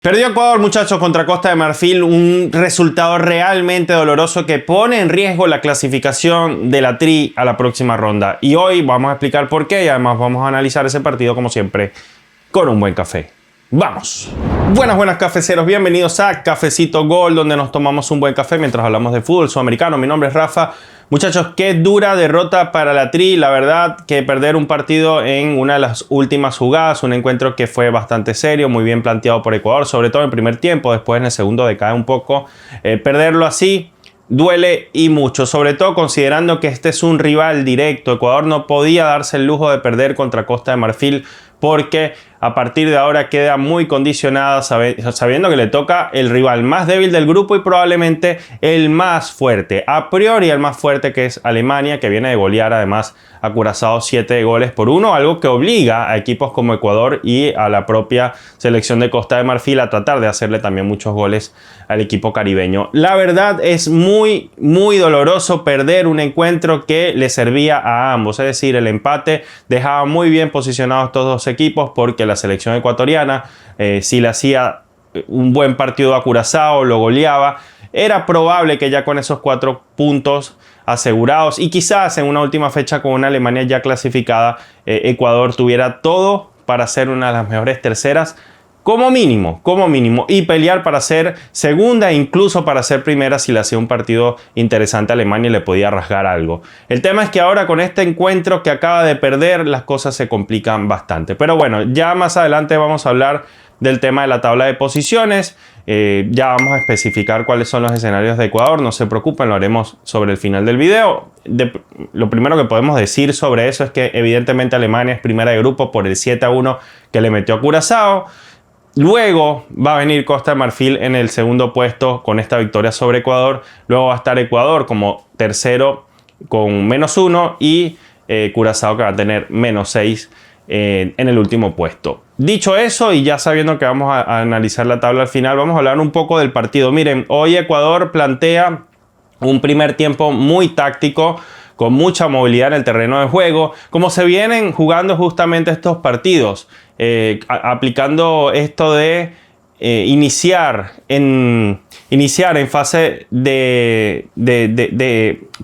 Perdió Ecuador, muchachos, contra Costa de Marfil, un resultado realmente doloroso que pone en riesgo la clasificación de la Tri a la próxima ronda. Y hoy vamos a explicar por qué y además vamos a analizar ese partido como siempre con un buen café. ¡Vamos! Buenas cafeceros, bienvenidos a Cafecito Gol, donde nos tomamos un buen café mientras hablamos de fútbol sudamericano. Mi nombre es Rafa. Muchachos, qué dura derrota para la Tri. La verdad que perder un partido en una de las últimas jugadas, un encuentro que fue bastante serio, muy bien planteado por Ecuador, sobre todo en el primer tiempo, después en el segundo decae un poco. Perderlo así duele y mucho, sobre todo considerando que este es un rival directo. Ecuador no podía darse el lujo de perder contra Costa de Marfil porque a partir de ahora queda muy condicionada sabiendo que le toca el rival más débil del grupo y probablemente el más fuerte. A priori el más fuerte, que es Alemania, que viene de golear además a Curazao 7-1, algo que obliga a equipos como Ecuador y a la propia selección de Costa de Marfil a tratar de hacerle también muchos goles al equipo caribeño. La verdad es muy doloroso perder un encuentro que le servía a ambos, es decir, el empate dejaba muy bien posicionados estos dos equipos porque la selección ecuatoriana, si le hacía un buen partido a Curazao, lo goleaba, era probable que ya con esos 4 puntos asegurados y quizás en una última fecha con una Alemania ya clasificada, Ecuador tuviera todo para ser una de las mejores terceras como mínimo, y pelear para ser segunda e incluso para ser primera si le hacía un partido interesante a Alemania y le podía rasgar algo. El tema es que ahora con este encuentro que acaba de perder, las cosas se complican bastante. Pero bueno, ya más adelante vamos a hablar del tema de la tabla de posiciones. Ya vamos a especificar cuáles son los escenarios de Ecuador, no se preocupen, lo haremos sobre el final del video. Lo primero que podemos decir sobre eso es que evidentemente Alemania es primera de grupo por el 7-1 que le metió a Curazao. Luego va a venir Costa de Marfil en el segundo puesto con esta victoria sobre Ecuador. Luego va a estar Ecuador como tercero con -1 y Curazao que va a tener -6 en el último puesto. Dicho eso y ya sabiendo que vamos a analizar la tabla al final, vamos a hablar un poco del partido. Miren, hoy Ecuador plantea un primer tiempo muy táctico, con mucha movilidad en el terreno de juego, como se vienen jugando justamente estos partidos, aplicando esto de iniciar en fase de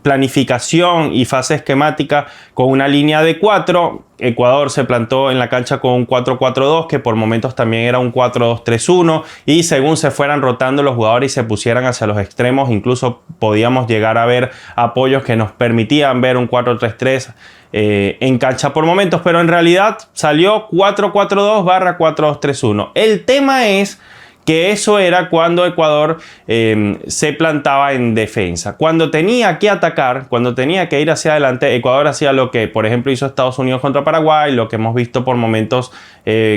planificación y fase esquemática con una línea de 4. Ecuador se plantó en la cancha con un 4-4-2, que por momentos también era un 4-2-3-1, y según se fueran rotando los jugadores y se pusieran hacia los extremos, incluso podíamos llegar a ver apoyos que nos permitían ver un 4-3-3 en cancha por momentos, pero en realidad salió 4-4-2/4-2-3-1. El tema es que eso era cuando Ecuador se plantaba en defensa. Cuando tenía que atacar, cuando tenía que ir hacia adelante, Ecuador hacía lo que, por ejemplo, hizo Estados Unidos contra Paraguay, lo que hemos visto por momentos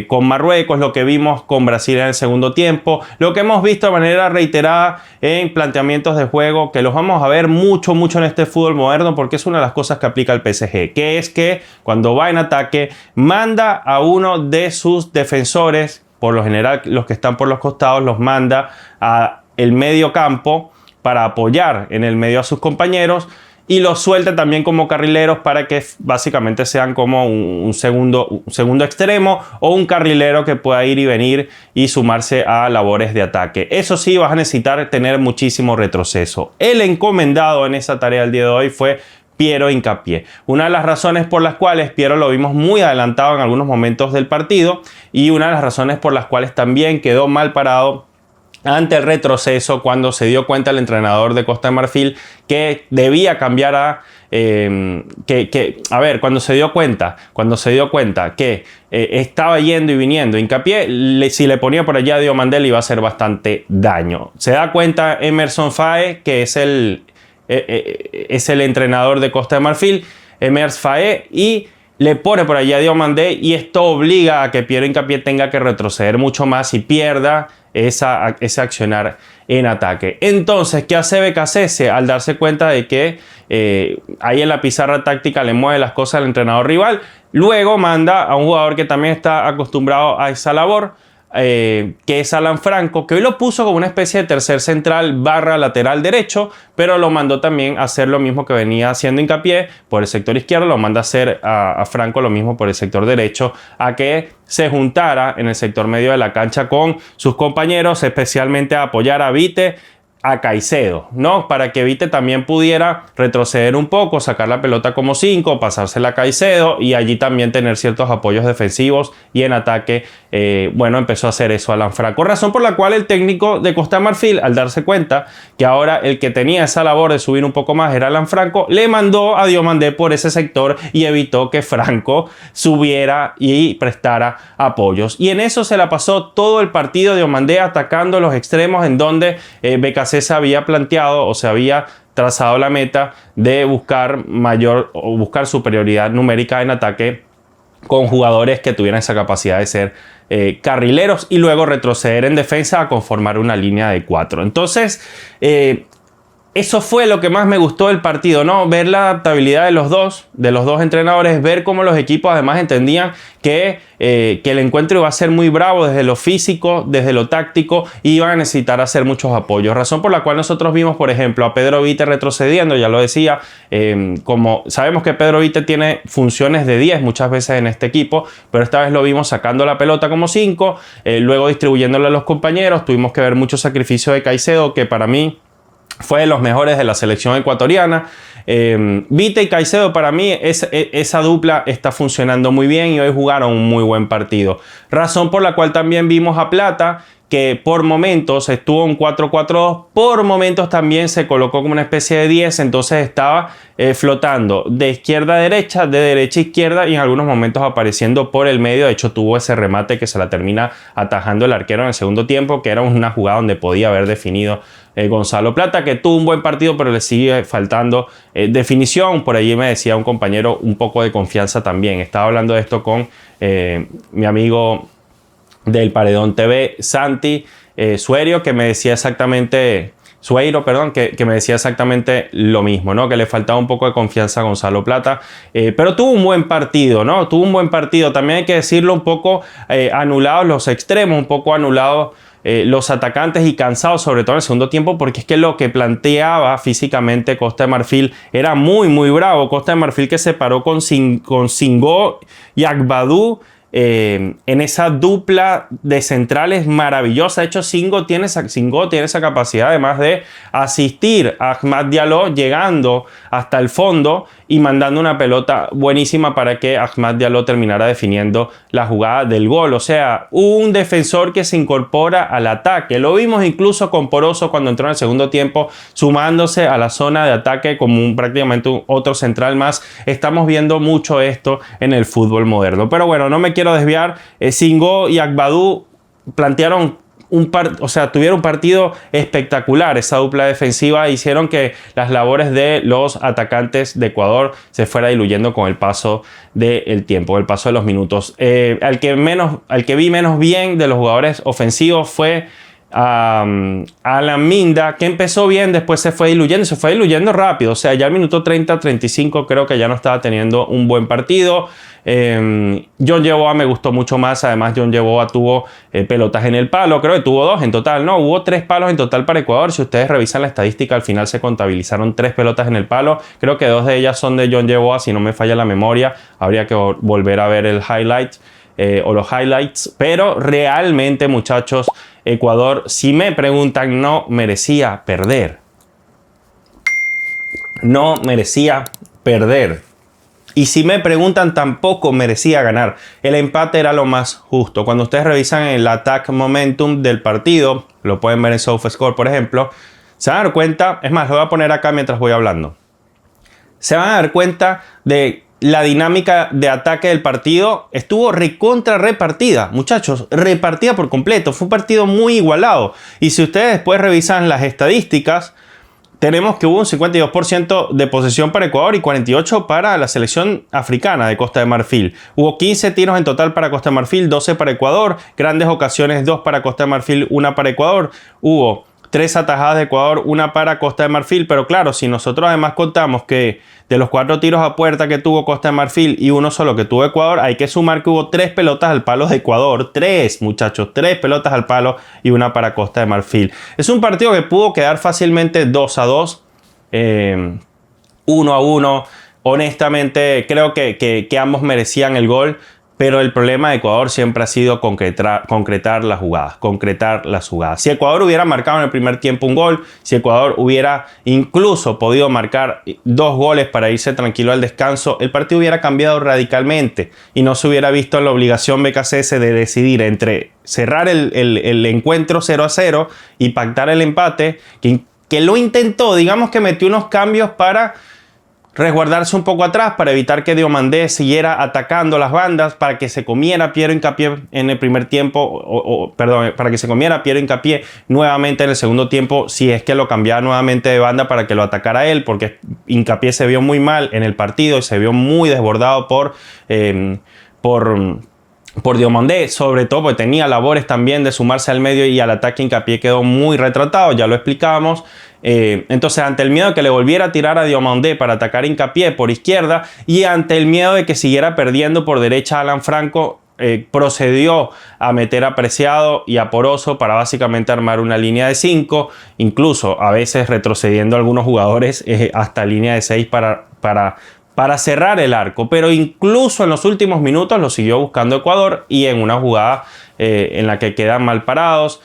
con Marruecos, lo que vimos con Brasil en el segundo tiempo, lo que hemos visto de manera reiterada en planteamientos de juego, que los vamos a ver mucho en este fútbol moderno, porque es una de las cosas que aplica el PSG, que es que cuando va en ataque, manda a uno de sus defensores, por lo general los que están por los costados, los manda a el medio campo para apoyar en el medio a sus compañeros y los suelta también como carrileros para que básicamente sean como un segundo extremo o un carrilero que pueda ir y venir y sumarse a labores de ataque. Eso sí, vas a necesitar tener muchísimo retroceso. El encomendado en esa tarea el día de hoy fue Piero Hincapié. Una de las razones por las cuales Piero lo vimos muy adelantado en algunos momentos del partido y una de las razones por las cuales también quedó mal parado ante el retroceso cuando se dio cuenta el entrenador de Costa de Marfil que debía cambiar cuando se dio cuenta que estaba yendo y viniendo Hincapié, si le ponía por allá a Diomandé le iba a hacer bastante daño. Se da cuenta Emerson Faé, que es el entrenador de Costa de Marfil, Emerson Faé, y le pone por allá a Diomandé y esto obliga a que Piero Hincapié tenga que retroceder mucho más y pierda ese accionar en ataque. Entonces, ¿qué hace Becasese al darse cuenta de que ahí en la pizarra táctica le mueve las cosas al entrenador rival? Luego manda a un jugador que también está acostumbrado a esa labor, que es Alan Franco, que hoy lo puso como una especie de tercer central barra lateral derecho, pero lo mandó también a hacer lo mismo que venía haciendo hincapié por el sector izquierdo, lo manda a hacer a Franco lo mismo por el sector derecho, a que se juntara en el sector medio de la cancha con sus compañeros, especialmente a apoyar a Vite, a Caicedo, ¿no? Para que Vite también pudiera retroceder un poco, sacar la pelota como 5, pasársela a Caicedo y allí también tener ciertos apoyos defensivos y en ataque, bueno, empezó a hacer eso Alan Franco. Razón por la cual el técnico de Costa de Marfil, al darse cuenta que ahora el que tenía esa labor de subir un poco más era Alan Franco, le mandó a Diomandé por ese sector y evitó que Franco subiera y prestara apoyos. Y en eso se la pasó todo el partido Diomandé atacando los extremos en donde BKC se había planteado o se había trazado la meta de buscar superioridad numérica en ataque con jugadores que tuvieran esa capacidad de ser carrileros y luego retroceder en defensa a conformar una línea de 4. Entonces, eso fue lo que más me gustó del partido, ¿no? Ver la adaptabilidad de los dos entrenadores, ver cómo los equipos además entendían que el encuentro iba a ser muy bravo desde lo físico, desde lo táctico, y iban a necesitar hacer muchos apoyos. Razón por la cual nosotros vimos, por ejemplo, a Pedro Vite retrocediendo, ya lo decía, como sabemos que Pedro Vite tiene funciones de 10 muchas veces en este equipo, pero esta vez lo vimos sacando la pelota como 5, luego distribuyéndola a los compañeros. Tuvimos que ver mucho sacrificio de Caicedo, que para mí fue de los mejores de la selección ecuatoriana. Vite y Caicedo, para mí esa dupla está funcionando muy bien y hoy jugaron un muy buen partido. Razón por la cual también vimos a Plata, que por momentos estuvo en 4-4-2, por momentos también se colocó como una especie de 10, entonces estaba flotando de izquierda a derecha, de derecha a izquierda y en algunos momentos apareciendo por el medio. De hecho, tuvo ese remate que se la termina atajando el arquero en el segundo tiempo, que era una jugada donde podía haber definido Gonzalo Plata, que tuvo un buen partido, pero le sigue faltando definición. Por allí me decía un compañero un poco de confianza también. Estaba hablando de esto con mi amigo del Paredón TV, Santi Sueiro, que me decía exactamente... Sueiro, perdón, que me decía exactamente lo mismo, ¿no? Que le faltaba un poco de confianza a Gonzalo Plata, pero tuvo un buen partido, ¿no? Tuvo un buen partido, también hay que decirlo, un poco anulados los extremos, un poco anulados los atacantes y cansados, sobre todo en el segundo tiempo, porque es que lo que planteaba físicamente Costa de Marfil era muy, muy bravo. Costa de Marfil que se paró con Singo y Agbadou, en esa dupla de centrales maravillosa. De hecho, Singo tiene esa capacidad además de asistir a Ahmad Diallo llegando hasta el fondo y mandando una pelota buenísima para que Ahmad Diallo terminara definiendo la jugada del gol. O sea, un defensor que se incorpora al ataque. Lo vimos incluso con Poroso cuando entró en el segundo tiempo, sumándose a la zona de ataque como prácticamente otro central más. Estamos viendo mucho esto en el fútbol moderno. Pero bueno, no me quiero desviar. Singo y Agbadou plantearon tuvieron un partido espectacular. Esa dupla defensiva hicieron que las labores de los atacantes de Ecuador se fuera diluyendo con el paso del tiempo, el paso de los minutos. Al que vi menos bien de los jugadores ofensivos fue Alan Minda, que empezó bien, después se fue diluyendo rápido. O sea, ya al minuto 30-35 creo que ya no estaba teniendo un buen partido. John Yeboah me gustó mucho más. Además, John Yeboah tuvo pelotas en el palo, creo que tuvo 2 en total, no, hubo 3 palos en total para Ecuador. Si ustedes revisan la estadística, al final se contabilizaron 3 pelotas en el palo. Creo que 2 de ellas son de John Yeboah, si no me falla la memoria. Habría que volver a ver el highlight o los highlights, pero realmente, muchachos, Ecuador, si me preguntan, no merecía perder. No merecía perder. Y si me preguntan, tampoco merecía ganar. El empate era lo más justo. Cuando ustedes revisan el attack momentum del partido, lo pueden ver en SofaScore, por ejemplo, se van a dar cuenta, es más, lo voy a poner acá mientras voy hablando. Se van a dar cuenta de la dinámica de ataque del partido. Estuvo repartida, muchachos, repartida por completo. Fue un partido muy igualado. Y si ustedes después revisan las estadísticas, tenemos que hubo un 52% de posesión para Ecuador y 48% para la selección africana de Costa de Marfil. Hubo 15 tiros en total para Costa de Marfil, 12 para Ecuador. Grandes ocasiones, 2 para Costa de Marfil, 1 para Ecuador. Hubo 3 atajadas de Ecuador, una para Costa de Marfil. Pero claro, si nosotros además contamos que de los 4 tiros a puerta que tuvo Costa de Marfil y uno solo que tuvo Ecuador, hay que sumar que hubo 3 pelotas al palo de Ecuador. 3, muchachos, 3 pelotas al palo y una para Costa de Marfil. Es un partido que pudo quedar fácilmente 2-2, 1-1. Honestamente, creo que ambos merecían el gol. Pero el problema de Ecuador siempre ha sido concretar las jugadas. Si Ecuador hubiera marcado en el primer tiempo un gol, si Ecuador hubiera incluso podido marcar 2 goles para irse tranquilo al descanso, el partido hubiera cambiado radicalmente y no se hubiera visto en la obligación BKCS de decidir entre cerrar el encuentro 0-0 y pactar el empate, que lo intentó, digamos que metió unos cambios para resguardarse un poco atrás, para evitar que Diomandé siguiera atacando las bandas, para que se comiera Piero Hincapié en el primer tiempo, para que se comiera Piero Hincapié nuevamente en el segundo tiempo, si es que lo cambiaba nuevamente de banda para que lo atacara él, porque Hincapié se vio muy mal en el partido y se vio muy desbordado por Diomandé, sobre todo porque tenía labores también de sumarse al medio y al ataque. Hincapié quedó muy retratado, ya lo explicábamos. Entonces, ante el miedo de que le volviera a tirar a Diomandé para atacar Hincapié por izquierda y ante el miedo de que siguiera perdiendo por derecha Alan Franco, procedió a meter a Preciado y a Poroso para básicamente armar una línea de 5, incluso a veces retrocediendo algunos jugadores hasta línea de 6 para cerrar el arco. Pero incluso en los últimos minutos lo siguió buscando Ecuador y en una jugada en la que quedan mal parados,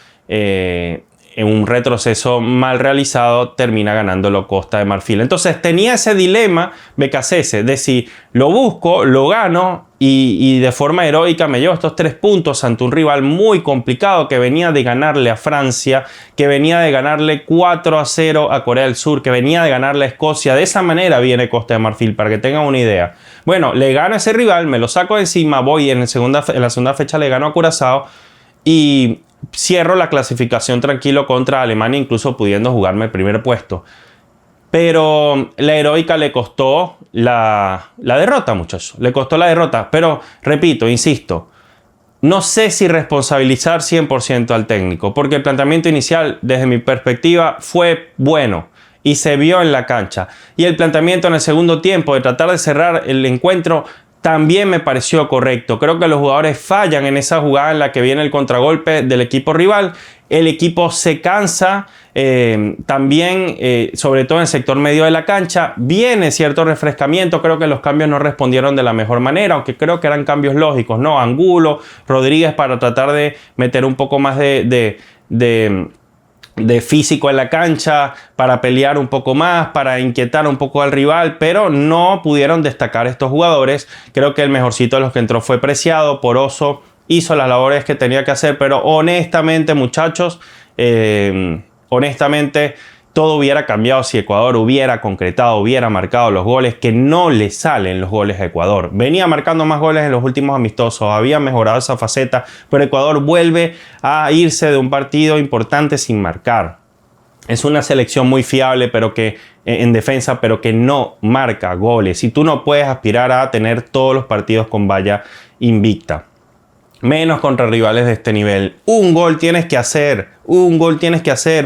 en un retroceso mal realizado, termina ganándolo Costa de Marfil. Entonces tenía ese dilema BKCS de si lo busco, lo gano y de forma heroica me llevo estos 3 puntos ante un rival muy complicado que venía de ganarle a Francia, que venía de ganarle 4-0 a Corea del Sur, que venía de ganarle a Escocia. De esa manera viene Costa de Marfil, para que tengan una idea. Bueno, le gano a ese rival, me lo saco de encima, voy en la segunda fecha le gano a Curazao y cierro la clasificación tranquilo contra Alemania, incluso pudiendo jugarme el primer puesto. Pero la heroica le costó la derrota, muchachos. Le costó la derrota. Pero, repito, insisto, no sé si responsabilizar 100% al técnico, porque el planteamiento inicial, desde mi perspectiva, fue bueno y se vio en la cancha. Y el planteamiento en el segundo tiempo de tratar de cerrar el encuentro también me pareció correcto. Creo que los jugadores fallan en esa jugada en la que viene el contragolpe del equipo rival. El equipo se cansa, también, sobre todo en el sector medio de la cancha. Viene cierto refrescamiento. Creo que los cambios no respondieron de la mejor manera, aunque creo que eran cambios lógicos, ¿no? Angulo, Rodríguez para tratar de meter un poco más de físico en la cancha, para pelear un poco más, para inquietar un poco al rival, pero no pudieron destacar estos jugadores. Creo que el mejorcito de los que entró fue Preciado. Poroso hizo las labores que tenía que hacer, pero honestamente, muchachos, honestamente, todo hubiera cambiado si Ecuador hubiera concretado, hubiera marcado los goles, que no le salen los goles a Ecuador. Venía marcando más goles en los últimos amistosos, había mejorado esa faceta, pero Ecuador vuelve a irse de un partido importante sin marcar. Es una selección muy fiable, pero que en defensa, pero que no marca goles. Y tú no puedes aspirar a tener todos los partidos con valla invicta, menos contra rivales de este nivel. Un gol tienes que hacer,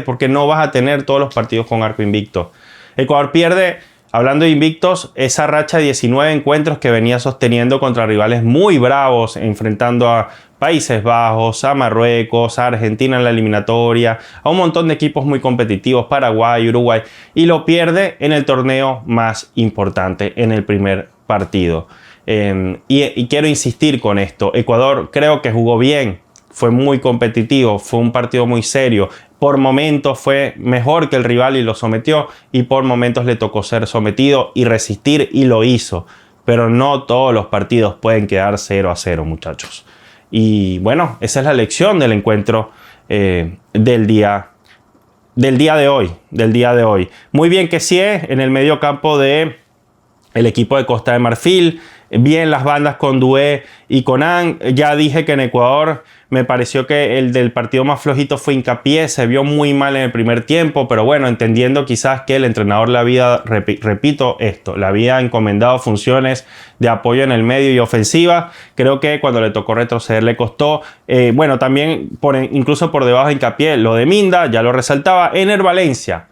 porque no vas a tener todos los partidos con arco invicto. Ecuador pierde, hablando de invictos, esa racha de 19 encuentros que venía sosteniendo contra rivales muy bravos, enfrentando a Países Bajos, a Marruecos, a Argentina en la eliminatoria, a un montón de equipos muy competitivos, Paraguay, Uruguay, y lo pierde en el torneo más importante, en el primer partido. Y quiero insistir con esto. Ecuador creo que jugó bien, fue muy competitivo, fue un partido muy serio. Por momentos fue mejor que el rival y lo sometió, y por momentos le tocó ser sometido y resistir, y lo hizo. Pero no todos los partidos pueden quedar 0-0, muchachos. Y bueno, esa es la lección del encuentro del día de hoy. Muy bien que sí, en el medio campo de el equipo de Costa de Marfil. bien las bandas con Doué y Conan. Ya dije que en Ecuador me pareció que el del partido más flojito fue Hincapié, se vio muy mal en el primer tiempo, pero bueno, entendiendo quizás que el entrenador le había, repito esto, le había encomendado funciones de apoyo en el medio y ofensiva. Creo que cuando le tocó retroceder le costó. Bueno, también incluso por debajo de Hincapié, lo de Minda, ya lo resaltaba. Ener Valencia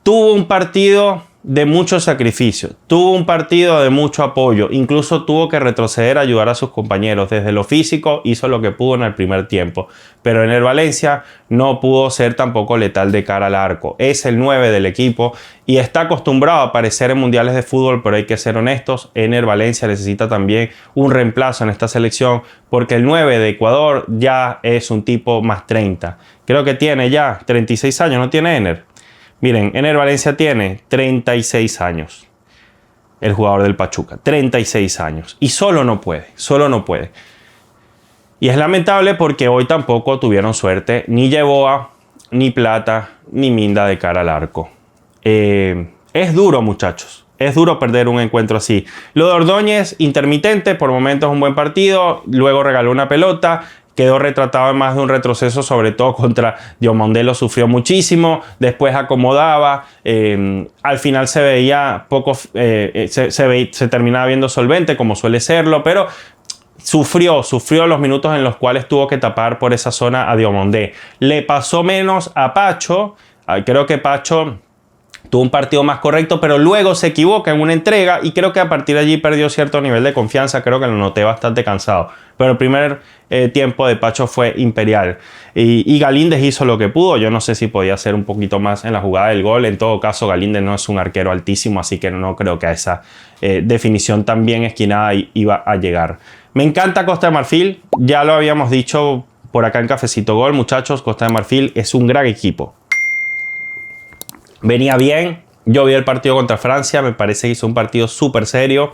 tuvo un partido de mucho sacrificio, tuvo un partido de mucho apoyo, incluso tuvo que retroceder a ayudar a sus compañeros. Desde lo físico hizo lo que pudo en el primer tiempo, pero Ener Valencia no pudo ser tampoco letal de cara al arco. Es el 9 del equipo y está acostumbrado a aparecer en mundiales de fútbol, pero hay que ser honestos, Ener Valencia necesita también un reemplazo en esta selección, porque el 9 de Ecuador ya es un tipo más 30. Creo que tiene ya 36 años, ¿no tiene Ener? Miren, Ener Valencia tiene 36 años. El jugador del Pachuca, 36 años. Y solo no puede. Y es lamentable porque hoy tampoco tuvieron suerte ni Yeboah, ni Plata, ni Minda de cara al arco. Es duro, muchachos. Es duro perder un encuentro así. Lo de Ordóñez, intermitente, por momentos un buen partido, luego regaló una pelota. Quedó retratado en más de un retroceso, sobre todo contra Diomandé, lo sufrió muchísimo, después acomodaba, al final se veía poco, se terminaba viendo solvente como suele serlo, pero sufrió los minutos en los cuales tuvo que tapar por esa zona a Diomandé. Le pasó menos a Pacho, creo que Pacho tuvo un partido más correcto, pero luego se equivoca en una entrega y creo que a partir de allí perdió cierto nivel de confianza. Creo que lo noté bastante cansado. Pero el primer tiempo de Pacho fue imperial. Y Galíndez hizo lo que pudo. Yo no sé si podía hacer un poquito más en la jugada del gol. En todo caso, Galíndez no es un arquero altísimo, así que no creo que a esa definición tan bien esquinada iba a llegar. Me encanta Costa de Marfil. Ya lo habíamos dicho por acá en Cafecito Gol, muchachos. Costa de Marfil es un gran equipo. Venía bien. Yo vi el partido contra Francia. Me parece que hizo un partido súper serio.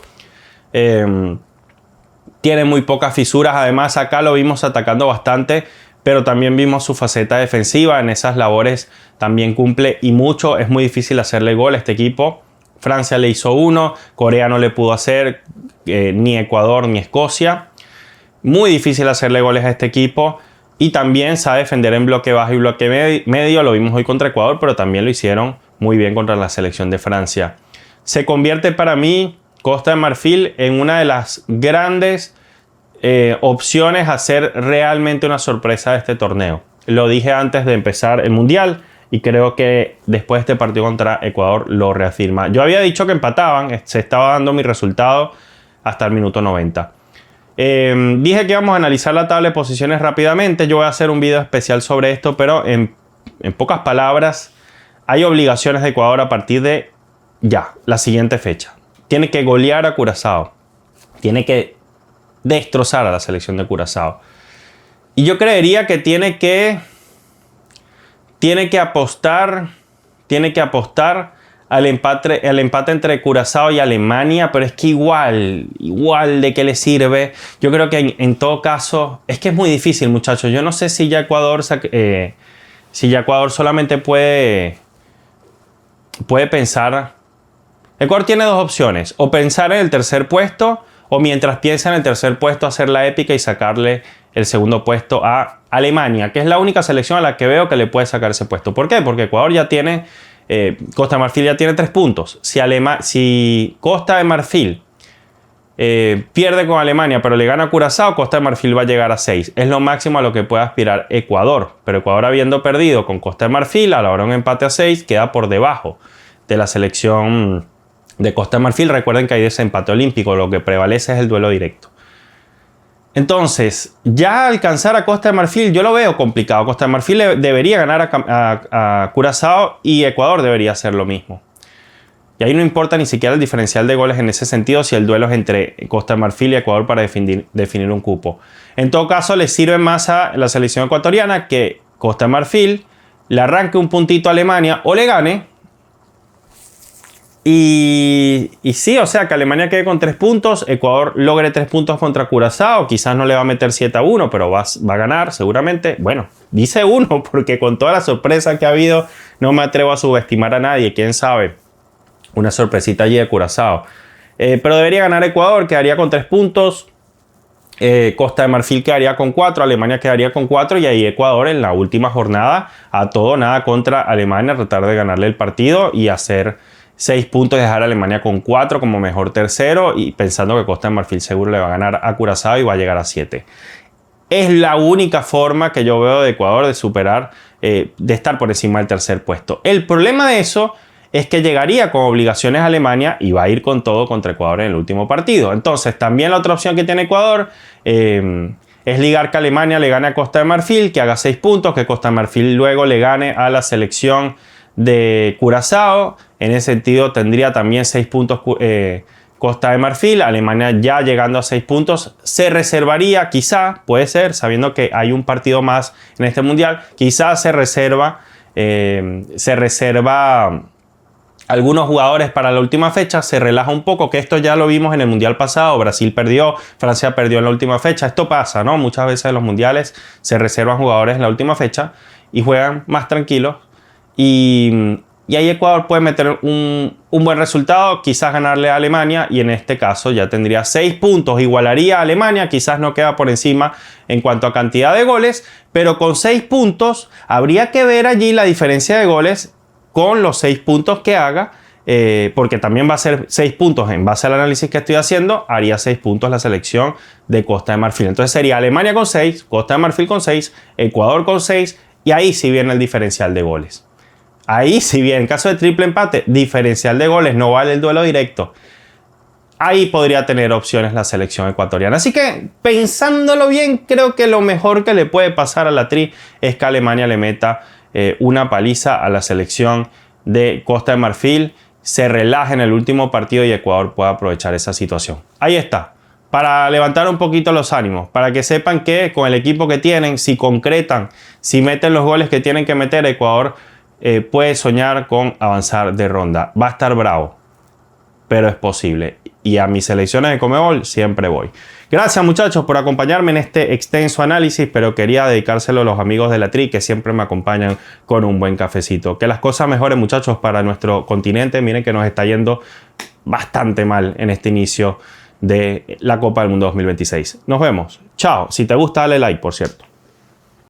Tiene muy pocas fisuras. Además, acá lo vimos atacando bastante, pero también vimos su faceta defensiva. En esas labores también cumple y mucho. Es muy difícil hacerle gol a este equipo. Francia le hizo uno. Corea no le pudo hacer. Ni Ecuador ni Escocia. Muy difícil hacerle goles a este equipo. Y también sabe defender en bloque bajo y bloque medio. Lo vimos hoy contra Ecuador, pero también lo hicieron muy bien contra la selección de Francia. Se convierte para mí Costa de Marfil en una de las grandes opciones a ser realmente una sorpresa de este torneo. Lo dije antes de empezar el Mundial y creo que después de este partido contra Ecuador lo reafirma. Yo había dicho que empataban, se estaba dando mi resultado hasta el minuto 90. Dije que íbamos a analizar la tabla de posiciones rápidamente. Yo voy a hacer un video especial sobre esto, pero en pocas palabras, hay obligaciones de Ecuador a partir de ya, la siguiente fecha. Tiene que golear a Curazao. Tiene que destrozar a la selección de Curazao. Y yo creería que tiene que apostar al empate entre Curazao y Alemania, pero es que igual de qué le sirve. Yo creo que en todo caso, es que es muy difícil, muchachos. Yo no sé si ya Ecuador solamente puede pensar. Ecuador tiene dos opciones: o pensar en el tercer puesto, o mientras piensa en el tercer puesto hacer la épica y sacarle el segundo puesto a Alemania, que es la única selección a la que veo que le puede sacar ese puesto. ¿Por qué? Porque Ecuador ya tiene, Costa de Marfil ya tiene 3 puntos. Si Costa de Marfil pierde con Alemania pero le gana a Curazao, Costa de Marfil va a llegar a 6. Es lo máximo a lo que puede aspirar Ecuador. Pero Ecuador, habiendo perdido con Costa de Marfil, a la hora de un empate a 6, queda por debajo de la selección de Costa de Marfil. Recuerden que hay desempate olímpico, lo que prevalece es el duelo directo. Entonces, ya alcanzar a Costa de Marfil yo lo veo complicado. Costa de Marfil debería ganar a Curazao y Ecuador debería hacer lo mismo. Y ahí no importa ni siquiera el diferencial de goles en ese sentido, si el duelo es entre Costa de Marfil y Ecuador para definir un cupo. En todo caso, le sirve más a la selección ecuatoriana que Costa de Marfil le arranque un puntito a Alemania o le gane. Y sí, o sea, que Alemania quede con 3 puntos, Ecuador logre 3 puntos contra Curazao, quizás no le va a meter 7-1, pero va a ganar seguramente. Bueno, dice 1 porque con toda la sorpresa que ha habido, no me atrevo a subestimar a nadie, quién sabe, una sorpresita allí de Curazao. Pero debería ganar Ecuador, quedaría con 3 puntos. Costa de Marfil quedaría con 4, Alemania quedaría con 4 y ahí Ecuador en la última jornada a todo nada contra Alemania, tratar de ganarle el partido y hacer 6 puntos y dejar a Alemania con 4 como mejor tercero, y pensando que Costa de Marfil seguro le va a ganar a Curazao y va a llegar a 7. Es la única forma que yo veo de Ecuador de superar, de estar por encima del tercer puesto. El problema de eso es que llegaría con obligaciones a Alemania y va a ir con todo contra Ecuador en el último partido. Entonces, también la otra opción que tiene Ecuador es ligar que Alemania le gane a Costa de Marfil, que haga 6 puntos, que Costa de Marfil luego le gane a la selección de Curazao. En ese sentido, tendría también 6 puntos Costa de Marfil. Alemania ya llegando a 6 puntos. Se reservaría, quizá, puede ser, sabiendo que hay un partido más en este mundial, quizás se reserva algunos jugadores para la última fecha, se relaja un poco, que esto ya lo vimos en el mundial pasado. Brasil perdió, Francia perdió en la última fecha. Esto pasa, ¿no? Muchas veces en los mundiales se reservan jugadores en la última fecha y juegan más tranquilos. Y ahí Ecuador puede meter un buen resultado, quizás ganarle a Alemania, y en este caso ya tendría 6 puntos, igualaría a Alemania, quizás no queda por encima en cuanto a cantidad de goles, pero con 6 puntos habría que ver allí la diferencia de goles con los 6 puntos que haga, porque también va a ser 6 puntos en base al análisis que estoy haciendo, haría 6 puntos la selección de Costa de Marfil. Entonces sería Alemania con 6, Costa de Marfil con 6, Ecuador con 6, y ahí sí viene el diferencial de goles. Ahí sí bien, en caso de triple empate, diferencial de goles, no vale el duelo directo. Ahí podría tener opciones la selección ecuatoriana. Así que, pensándolo bien, creo que lo mejor que le puede pasar a la Tri es que Alemania le meta una paliza a la selección de Costa de Marfil, se relaje en el último partido y Ecuador pueda aprovechar esa situación. Ahí está. Para levantar un poquito los ánimos, para que sepan que con el equipo que tienen, si concretan, si meten los goles que tienen que meter, Ecuador puede soñar con avanzar de ronda. Va a estar bravo, pero es posible. Y a mis selecciones de Conmebol siempre voy. Gracias, muchachos, por acompañarme en este extenso análisis, pero quería dedicárselo a los amigos de la Tri que siempre me acompañan con un buen cafecito. Que las cosas mejoren, muchachos, para nuestro continente. Miren que nos está yendo bastante mal en este inicio de la Copa del Mundo 2026. Nos vemos. Chao. Si te gusta, dale like, por cierto.